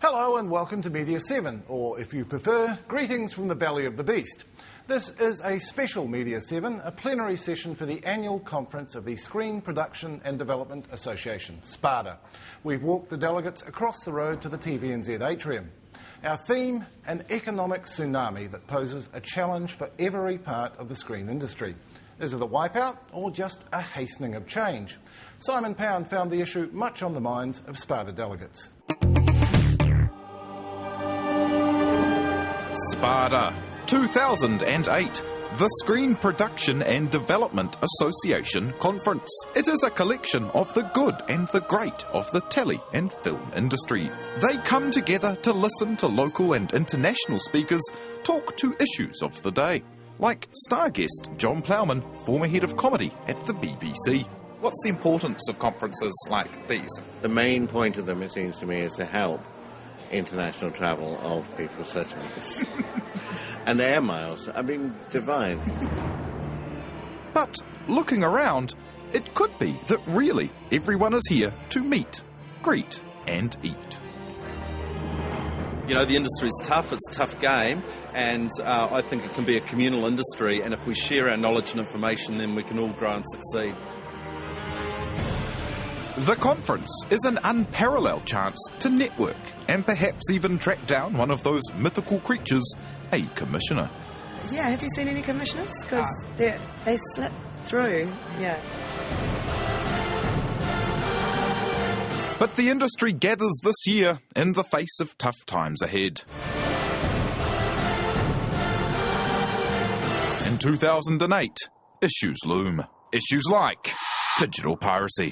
Hello and welcome to Media7, or if you prefer, greetings from the belly of the beast. This is a special Media7, a plenary session for the annual conference of the Screen Production and Development Association, SPADA. We've walked the delegates across the road to the TVNZ atrium. Our theme, an economic tsunami that poses a challenge for every part of the screen industry. Is it a wipeout or just a hastening of change? Simon Pound found the issue much on the minds of SPADA delegates. SPADA 2008, the Screen Production and Development Association Conference. It is a collection of the good and the great of the telly and film industry. They come together to listen to local and international speakers talk to issues of the day, like star guest John Plowman, former head of comedy at the BBC. What's the importance of conferences like these? The main point of them, it seems to me, is to help international travel of people such as us. And air miles, I mean, divine. But looking around, it could be that really everyone is here to meet, greet and eat. You know, the industry's tough, it's a tough game, and I think it can be a communal industry, and if we share our knowledge and information, then we can all grow and succeed. The conference is an unparalleled chance to network and perhaps even track down one of those mythical creatures, a commissioner. Yeah, have you seen any commissioners? Because they slip through, yeah. But the industry gathers this year in the face of tough times ahead. In 2008, issues loom. Issues like digital piracy,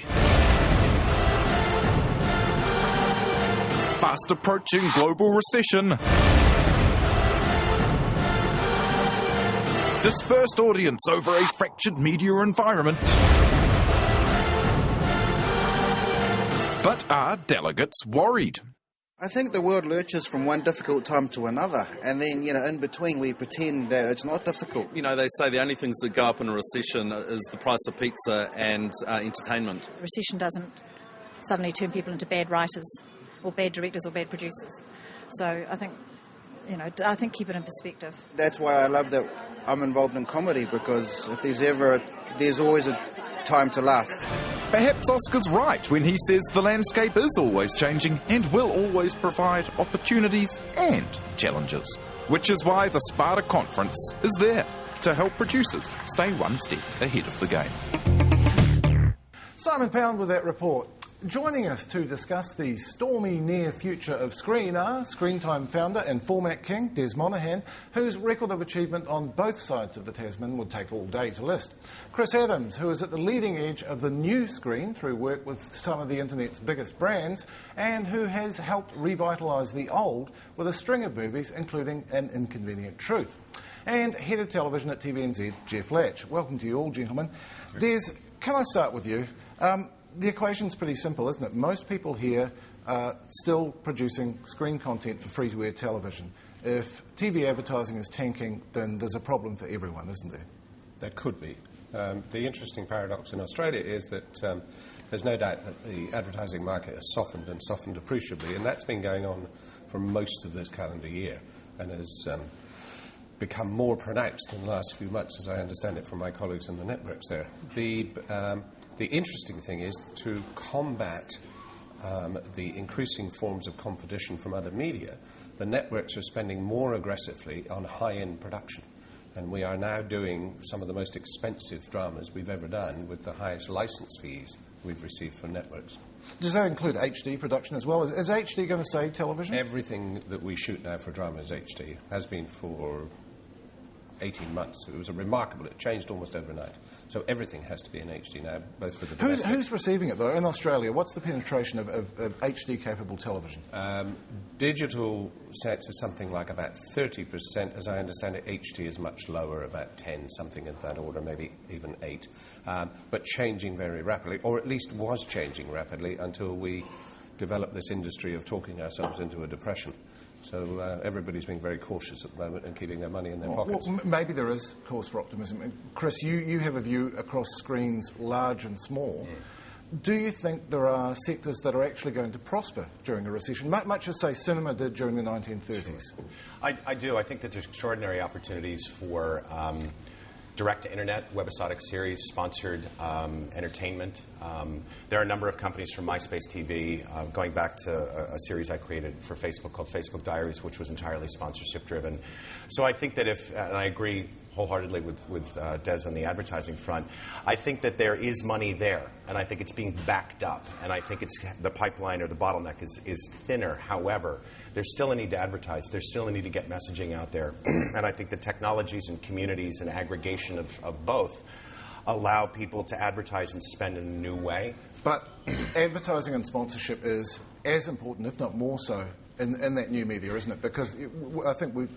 fast approaching global recession, dispersed audience over a fractured media environment. But are delegates worried? I think the world lurches from one difficult time to another, and then, in between we pretend that it's not difficult. You know, they say the only things that go up in a recession is the price of pizza and entertainment. Recession doesn't suddenly turn people into bad writers or bad directors or bad producers. So I think keep it in perspective. That's why I love that I'm involved in comedy, because if there's always a time to laugh. Perhaps Oscar's right when he says the landscape is always changing and will always provide opportunities and challenges. Which is why the SPADA conference is there to help producers stay one step ahead of the game. Simon Pound with that report. Joining us to discuss the stormy near future of screen are Screen Time founder and format king Des Monaghan, whose record of achievement on both sides of the Tasman would take all day to list. Chris Adams, who is at the leading edge of the new screen through work with some of the internet's biggest brands, and who has helped revitalise the old with a string of movies, including An Inconvenient Truth. And head of television at TVNZ, Jeff Latch. Welcome to you all, gentlemen. Des, can I start with you? The equation's pretty simple, isn't it? Most people here are still producing screen content for free-to-air television. If TV advertising is tanking, then there's a problem for everyone, isn't there? There could be. The interesting paradox in Australia is that there's no doubt that the advertising market has softened and softened appreciably, and that's been going on for most of this calendar year and has become more pronounced in the last few months, as I understand it from my colleagues in the networks there. The interesting thing is to combat the increasing forms of competition from other media. The networks are spending more aggressively on high-end production, and we are now doing some of the most expensive dramas we've ever done with the highest license fees we've received from networks. Does that include HD production as well? Is HD going to save television? Everything that we shoot now for drama is HD, has been for 18 months. It was remarkable. It changed almost overnight. So everything has to be in HD now, both for the domestic... Who's receiving it, though? In Australia, what's the penetration of HD-capable television? Digital sets is something like about 30%. As I understand it, HD is much lower, about 10, something in that order, maybe even 8. But changing very rapidly, or at least was changing rapidly until we developed this industry of talking ourselves into a depression. So everybody's being very cautious at the moment and keeping their money in their pockets. Well, maybe there is cause for optimism. Chris, you have a view across screens, large and small. Do you think there are sectors that are actually going to prosper during a recession, much as, say, cinema did during the 1930s? I do. I think that there's extraordinary opportunities for direct-to-internet, webisodic series, sponsored entertainment. There are a number of companies from MySpace TV, going back to a series I created for Facebook called Facebook Diaries, which was entirely sponsorship-driven. So I think that and I agree wholeheartedly with Des on the advertising front, I think that there is money there, and I think it's being backed up, and I think the pipeline or the bottleneck is thinner. However, there's still a need to advertise. There's still a need to get messaging out there, and I think the technologies and communities and aggregation of both allow people to advertise and spend in a new way. But advertising and sponsorship is as important, if not more so, in that new media, isn't it? Because I think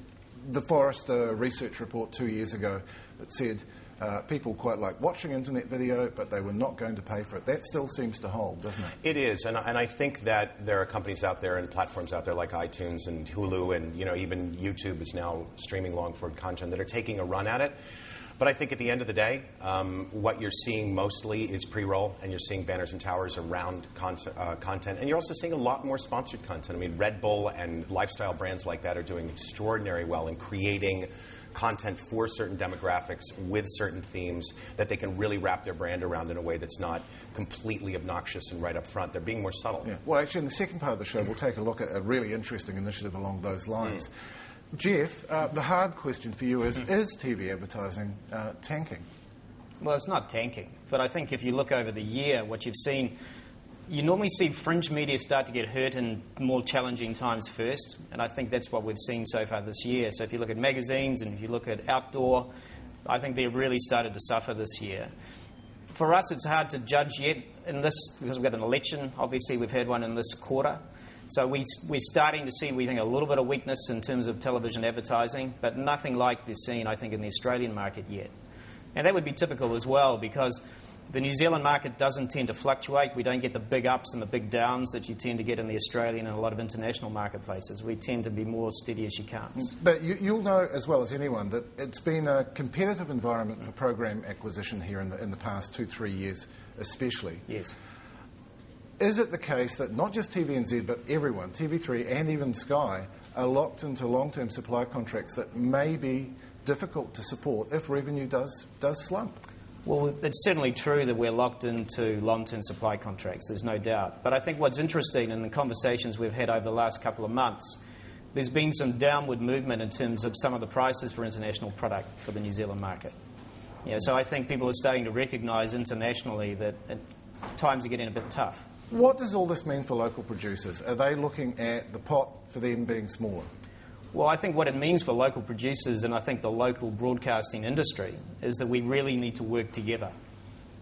the Forrester research report 2 years ago that said people quite like watching internet video, but they were not going to pay for it. That still seems to hold, doesn't it? It is, and I think that there are companies out there and platforms out there like iTunes and Hulu, and even YouTube is now streaming long-form content that are taking a run at it. But I think at the end of the day, what you're seeing mostly is pre-roll, and you're seeing banners and towers around content. And you're also seeing a lot more sponsored content. I mean, Red Bull and lifestyle brands like that are doing extraordinary well in creating content for certain demographics with certain themes that they can really wrap their brand around in a way that's not completely obnoxious and right up front. They're being more subtle. Yeah. Well, actually, in the second part of the show, we'll take a look at a really interesting initiative along those lines. Jeff, the hard question for you is TV advertising tanking? Well, it's not tanking, but I think if you look over the year, what you've seen, you normally see fringe media start to get hurt in more challenging times first, and I think that's what we've seen so far this year. So if you look at magazines and if you look at outdoor, I think they've really started to suffer this year. For us, it's hard to judge yet in this, because we've got an election. Obviously, we've had one in this quarter. So we're starting to see, we think, a little bit of weakness in terms of television advertising, but nothing like the scene, I think, in the Australian market yet. And that would be typical as well, because the New Zealand market doesn't tend to fluctuate. We don't get the big ups and the big downs that you tend to get in the Australian and a lot of international marketplaces. We tend to be more steady as she comes. But you'll know as well as anyone that it's been a competitive environment for program acquisition here in the past 2-3 years especially. Yes. Is it the case that not just TVNZ but everyone, TV3 and even Sky, are locked into long-term supply contracts that may be difficult to support if revenue does slump? Well, it's certainly true that we're locked into long-term supply contracts, there's no doubt. But I think what's interesting in the conversations we've had over the last couple of months, there's been some downward movement in terms of some of the prices for international product for the New Zealand market. So I think people are starting to recognise internationally that times are getting a bit tough. What does all this mean for local producers? Are they looking at the pot for them being smaller? Well, I think what it means for local producers and I think the local broadcasting industry is that we really need to work together.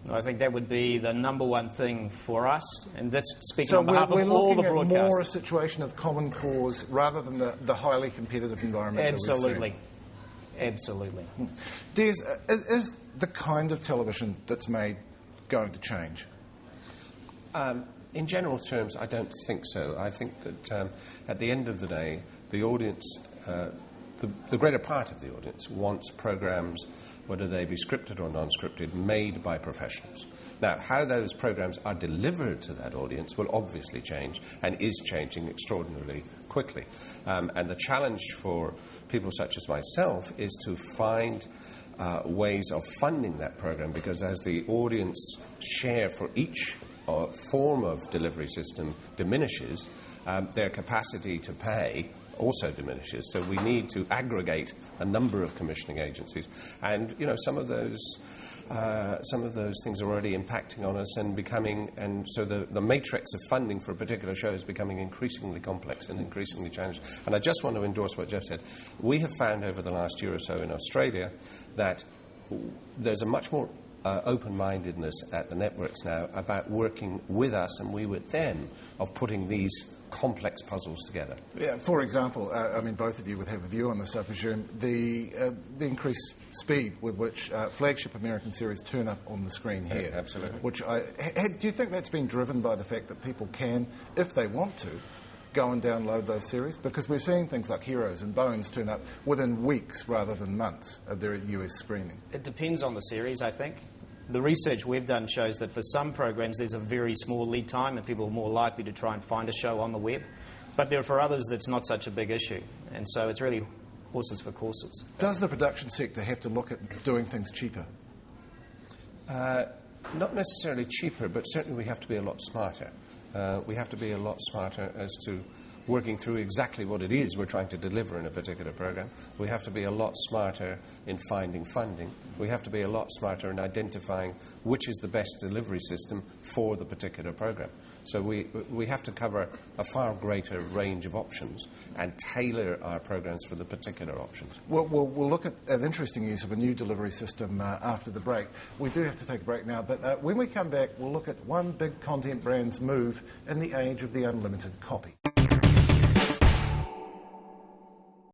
And I think that would be the number one thing for us, and that's speaking on behalf of all the broadcasters. So we're looking at more a situation of common cause rather than the highly competitive environment Absolutely. that we've seen. Absolutely. Des, is the kind of television that's made going to change? In general terms, I don't think so. I think that at the end of the day, the audience, the greater part of the audience, wants programmes, whether they be scripted or non-scripted, made by professionals. Now, how those programmes are delivered to that audience will obviously change and is changing extraordinarily quickly. And the challenge for people such as myself is to find ways of funding that programme, because as the audience share for each form of delivery system diminishes, their capacity to pay also diminishes. So we need to aggregate a number of commissioning agencies, and some of those things are already impacting on us and becoming, and so the matrix of funding for a particular show is becoming increasingly complex and increasingly challenging. And I just want to endorse what Jeff said. We have found over the last year or so in Australia that there's a much more open-mindedness at the networks now about working with us and we with them of putting these complex puzzles together. Yeah, for example, I mean, both of you would have a view on this, I presume, the increased speed with which flagship American series turn up on the screen here. Yeah, absolutely. Which do you think that's been driven by the fact that people can, if they want to, go and download those series? Because we're seeing things like Heroes and Bones turn up within weeks rather than months of their US screening. It depends on the series, I think. the research we've done shows that for some programs there's a very small lead time and people are more likely to try and find a show on the web. But there are for others that's not such a big issue. And so it's really horses for courses. Does the production sector have to look at doing things cheaper? Not necessarily cheaper, but certainly we have to be a lot smarter. We have to be a lot smarter as to working through exactly what it is we're trying to deliver in a particular program. We have to be a lot smarter in finding funding. We have to be a lot smarter in identifying which is the best delivery system for the particular program. So we have to cover a far greater range of options and tailor our programs for the particular options. We'll look at an interesting use of a new delivery system after the break. We do have to take a break now, but when we come back, we'll look at one big content brand's move in the age of the unlimited copy.